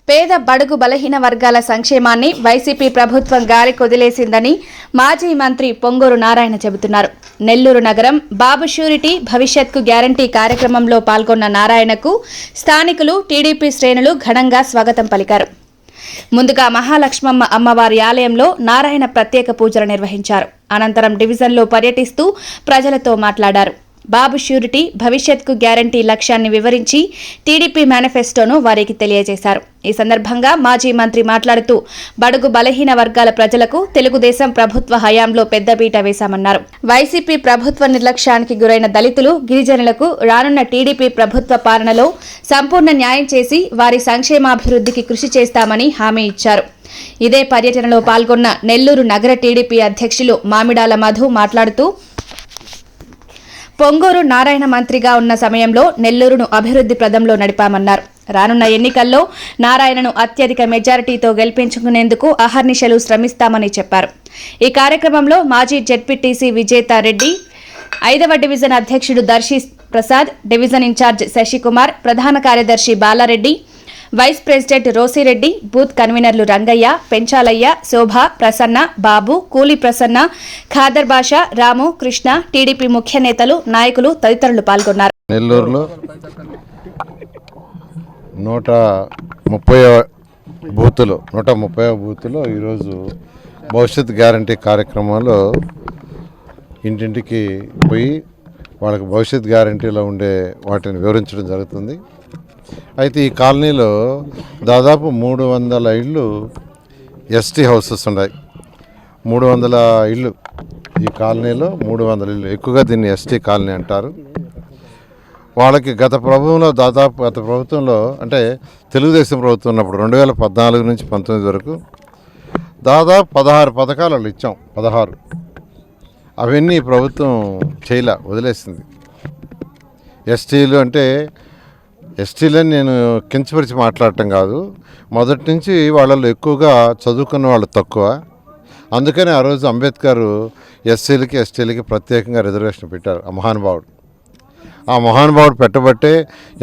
పేద బడుగు బలహీన వర్గాల సంక్షేమాన్ని వైసీపీ ప్రభుత్వం గాలి కొదిలేసిందని మాజీ మంత్రి పొంగూరు నారాయణ చెబుతున్నారు. నెల్లూరు నగరం బాబు షూరిటీ భవిష్యత్కు గ్యారంటీ కార్యక్రమంలో పాల్గొన్న నారాయణకు స్థానికులు టీడీపీ శ్రేణులు ఘనంగా స్వాగతం పలికారు. ముందుగా మహాలక్ష్మమ్మ అమ్మవారి ఆలయంలో నారాయణ ప్రత్యేక పూజలు నిర్వహించారు. అనంతరం డివిజన్లో పర్యటిస్తూ ప్రజలతో మాట్లాడారు. బాబు షూరిటీ భవిష్యత్కు గ్యారంటీ లక్ష్యాన్ని వివరించి టీడీపీ మేనిఫెస్టోను వారికి తెలియజేశారు. ఈ సందర్భంగా మాజీ మంత్రి మాట్లాడుతూ బడుగు బలహీన వర్గాల ప్రజలకు తెలుగుదేశం ప్రభుత్వ హయాంలో పెద్దపీట వేశామన్నారు. వైసీపీ ప్రభుత్వ నిర్లక్ష్యానికి గురైన దళితులు, గిరిజనులకు రానున్న టీడీపీ ప్రభుత్వ పాలనలో సంపూర్ణ న్యాయం చేసి వారి సంక్షేమాభివృద్ధికి కృషి చేస్తామని హామీ ఇచ్చారు. ఇదే పర్యటనలో పాల్గొన్న నెల్లూరు నగర టీడీపీ అధ్యక్షులు మామిడాల మధు మాట్లాడుతూ పొంగూరు నారాయణ మంత్రిగా ఉన్న సమయంలో నెల్లూరును అభివృద్ధి ప్రదంలో నడిపామన్నారు. రానున్న ఎన్నికల్లో నారాయణను అత్యధిక మెజారిటీతో గెలిపించుకునేందుకు అహర్నిశలు శ్రమిస్తామని చెప్పారు. ఈ కార్యక్రమంలో మాజీ జెడ్పీటీసీ విజేతారెడ్డి, 5వ డివిజన్ అధ్యక్షుడు దర్శి ప్రసాద్, డివిజన్ ఇన్ఛార్జ్ శశికుమార్, ప్రధాన కార్యదర్శి Bala Reddy, vice president Rosi Reddy, booth కన్వీనర్లు రంగయ్య, పెంచాలయ్య, శోభ, ప్రసన్న, బాబు, కూలి ప్రసన్న, ఖాదర్ బాషా, రాము, కృష్ణ, టీడీపీ ముఖ్య నేతలు, నాయకులు తదితరులు పాల్గొన్నారు. నెల్లూరులో 130వ బూతులో ఈరోజు భవిష్యత్ గ్యారంటీ కార్యక్రమంలో ఇంటింటికి పోయి వాళ్ళకి భవిష్యత్ గ్యారంటీలో ఉండే వాటిని వివరించడం జరుగుతుంది. అయితే ఈ కాలనీలో దాదాపు 300 ఇళ్ళు ఎస్టీ హౌసెస్ ఉన్నాయి. 300 ఇళ్ళు ఈ కాలనీలో 300 ఇళ్ళు, ఎక్కువగా దీన్ని ఎస్టీ కాలనీ అంటారు. వాళ్ళకి గత ప్రభుత్వంలో అంటే తెలుగుదేశం ప్రభుత్వం ఉన్నప్పుడు 2014 నుంచి 19 వరకు దాదాపు 16 పథకాలు వాళ్ళు ఇచ్చాం. 16 అవన్నీ ప్రభుత్వం చేయలే, వదిలేసింది. ఎస్టీలు అంటే ఎస్టీలని నేను కించపరిచి మాట్లాడటం కాదు, మొదటి నుంచి వాళ్ళలో ఎక్కువగా చదువుకున్న వాళ్ళు తక్కువ. అందుకని ఆ రోజు అంబేద్కర్ ఎస్సీలకి ఎస్టీలకి ప్రత్యేకంగా రిజర్వేషన్ పెట్టారు. ఆ మహానుభావుడు పెట్టబట్టే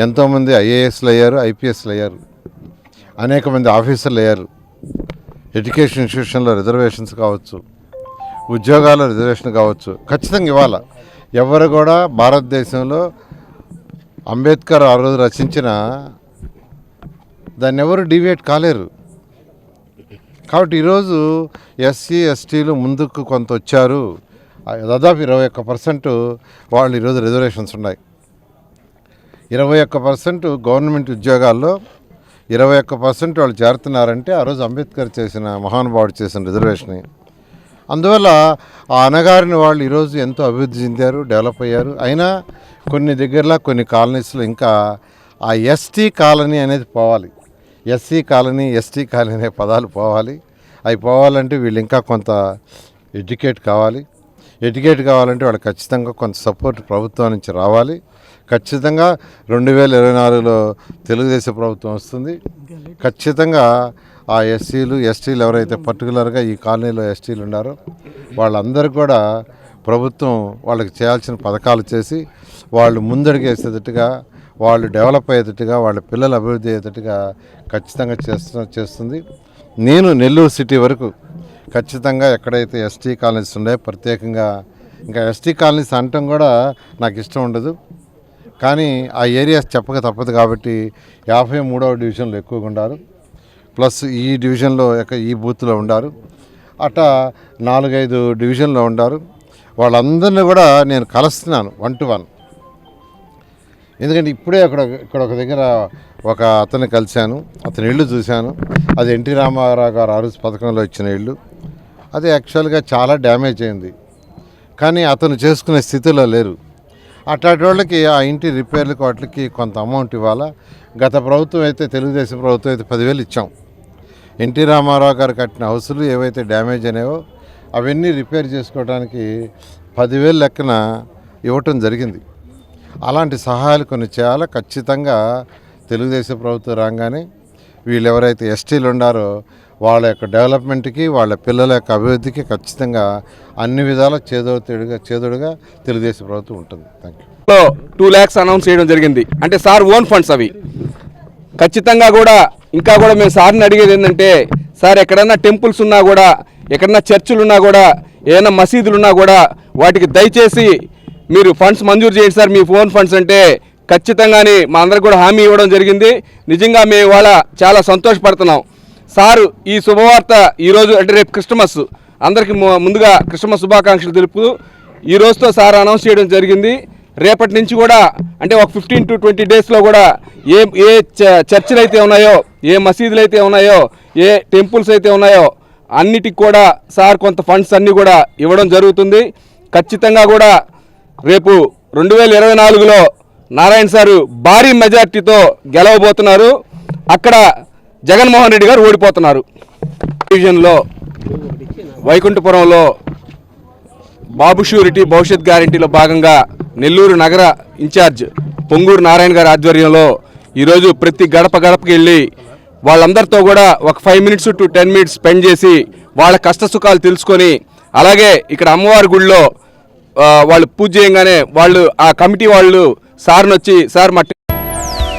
ఎంతోమంది ఐఏఎస్లు అయ్యారు, ఐపీఎస్లు అయ్యారు, అనేక మంది ఆఫీసర్లు అయ్యారు. ఎడ్యుకేషన్ ఇన్స్టిట్యూషన్లో రిజర్వేషన్స్ కావచ్చు, ఉద్యోగాల రిజర్వేషన్ కావచ్చు, ఖచ్చితంగా ఇవ్వాలి. ఎవరు కూడా భారతదేశంలో అంబేద్కర్ ఆ రోజు రచించిన దాన్ని ఎవరు డివియేట్ కాలేరు. కాబట్టి ఈరోజు ఎస్సీ ఎస్టీలు ముందుకు కొంత వచ్చారు. దాదాపు 21% వాళ్ళు ఈరోజు రిజర్వేషన్స్ ఉన్నాయి. 21% గవర్నమెంట్ ఉద్యోగాల్లో 21% వాళ్ళు చేరుతున్నారంటే ఆ రోజు అంబేద్కర్ చేసిన, మహానుభావుడు చేసిన రిజర్వేషన్. అందువల్ల ఆ అనగారిన వాళ్ళు ఈరోజు ఎంతో అభివృద్ధి చెందారు, డెవలప్ అయ్యారు. అయినా కొన్ని దగ్గరలో కొన్ని కాలనీస్లో ఇంకా ఆ ఎస్టీ కాలనీ అనేది పోవాలి. ఎస్సీ కాలనీ, ఎస్టీ కాలనీ అనే పదాలు పోవాలి. అవి పోవాలంటే వీళ్ళు ఇంకా కొంత ఎడ్యుకేట్ కావాలంటే వాళ్ళు ఖచ్చితంగా కొంత సపోర్ట్ ప్రభుత్వం నుంచి రావాలి. ఖచ్చితంగా 2024లో తెలుగుదేశం ప్రభుత్వం వస్తుంది. ఖచ్చితంగా ఆ ఎస్సీలు ఎస్టీలు ఎవరైతే పర్టికులర్గా ఈ కాలనీలో ఎస్టీలు ఉన్నారో వాళ్ళందరూ కూడా ప్రభుత్వం వాళ్ళకి చేయాల్సిన పథకాలు చేసి వాళ్ళు ముందడుగేసేటట్టుగా, వాళ్ళు డెవలప్ అయ్యేటట్టుగా, వాళ్ళ పిల్లలు అభివృద్ధి అయ్యేటట్టుగా ఖచ్చితంగా చేస్తుంది. నేను నెల్లూరు సిటీ వరకు ఖచ్చితంగా ఎక్కడైతే ఎస్టీ కాలనీస్ ఉన్నాయో ప్రత్యేకంగా, ఇంకా ఎస్టీ కాలనీస్ అనటం కూడా నాకు ఇష్టం ఉండదు, కానీ ఆ ఏరియాస్ చెప్పక తప్పదు. కాబట్టి 53వ డివిజన్లో ఎక్కువగా ఉన్నారు, ప్లస్ ఈ డివిజన్లో ఈ బూత్లో ఉండారు, అట్లా 4-5 డివిజన్లో ఉండారు. వాళ్ళందరినీ కూడా నేను కలుస్తున్నాను 1 to 1. ఎందుకంటే ఇప్పుడే ఇక్కడ ఒక దగ్గర ఒక అతన్ని కలిశాను, అతని ఇల్లు చూశాను. అది ఎన్టీ రామారావు గారు ఆ రోజు పథకంలో ఇచ్చిన ఇల్లు. అది యాక్చువల్గా చాలా డ్యామేజ్ అయింది, కానీ అతను చేసుకునే స్థితిలో లేరు. అట్లాంటి వాళ్ళకి ఆ ఇంటి రిపేర్లకు వాటికి కొంత అమౌంట్ ఇవ్వాలా. గత ప్రభుత్వం అయితే, తెలుగుదేశం ప్రభుత్వం అయితే 10,000 ఇచ్చాం. ఎన్టీ రామారావు గారు కట్టిన హౌసులు ఏవైతే డ్యామేజ్ అనేవో అవన్నీ రిపేర్ చేసుకోవడానికి 10,000 లెక్కన ఇవ్వటం జరిగింది. అలాంటి సహాయాలు కొన్ని చేయాలి. ఖచ్చితంగా తెలుగుదేశం ప్రభుత్వం రాగానే వీళ్ళు ఎవరైతే ఎస్టీలు ఉన్నారో వాళ్ళ యొక్క డెవలప్మెంట్కి, వాళ్ళ పిల్లల యొక్క అభివృద్ధికి ఖచ్చితంగా అన్ని విధాల చేదోడుగా తెలుగుదేశం ప్రభుత్వం ఉంటుంది. Thank you. 2 lakhs అనౌన్స్ చేయడం జరిగింది. అంటే సార్ ఓన్ ఫండ్స్ అవి. ఖచ్చితంగా కూడా ఇంకా కూడా మేము సార్ని అడిగేది ఏంటంటే, సార్ ఎక్కడన్నా టెంపుల్స్ ఉన్నా కూడా, ఎక్కడన్నా చర్చిలు ఉన్నా కూడా, ఏదైనా మసీదులు ఉన్నా కూడా వాటికి దయచేసి మీరు ఫండ్స్ మంజూరు చేయండి సార్, మీ ఫోన్ ఫండ్స్ అంటే ఖచ్చితంగానే మా అందరికి కూడా హామీ ఇవ్వడం జరిగింది. నిజంగా మేము ఇవాళ చాలా సంతోషపడుతున్నాం. సారు ఈ శుభవార్త ఈరోజు అంటే రేపు క్రిస్టమస్, అందరికీ ముందుగా క్రిస్టమస్ శుభాకాంక్షలు తెలుపుతూ ఈ రోజుతో సార్ అనౌన్స్ చేయడం జరిగింది. రేపటి నుంచి కూడా అంటే ఒక 15 to 20 డేస్లో కూడా ఏ చర్చిలు అయితే ఉన్నాయో, ఏ మసీదులు అయితే ఉన్నాయో, ఏ టెంపుల్స్ అయితే ఉన్నాయో అన్నిటికి కూడా సార్ కొంత ఫండ్స్ అన్నీ కూడా ఇవ్వడం జరుగుతుంది. ఖచ్చితంగా కూడా రేపు 2024లో నారాయణ సారు భారీ మెజార్టీతో గెలవబోతున్నారు. అక్కడ జగన్మోహన్ రెడ్డి గారు ఓడిపోతున్నారు. డివిజన్లో వైకుంఠపురంలో బాబు షూరిటీ భవిష్యత్ గ్యారంటీలో భాగంగా నెల్లూరు నగర ఇన్ఛార్జ్ పొంగూరు నారాయణ గారి ఆధ్వర్యంలో ఈరోజు ప్రతి గడప గడపకి వెళ్ళి వాళ్ళందరితో కూడా ఒక 5 minutes to 10 minutes స్పెండ్ చేసి వాళ్ళ కష్ట సుఖాలు తెలుసుకొని, అలాగే ఇక్కడ అమ్మవారి గుడిలో వాళ్ళు పూజ చేయగానే వాళ్ళు ఆ కమిటీ వాళ్ళు సార్ని వచ్చి, సార్ మా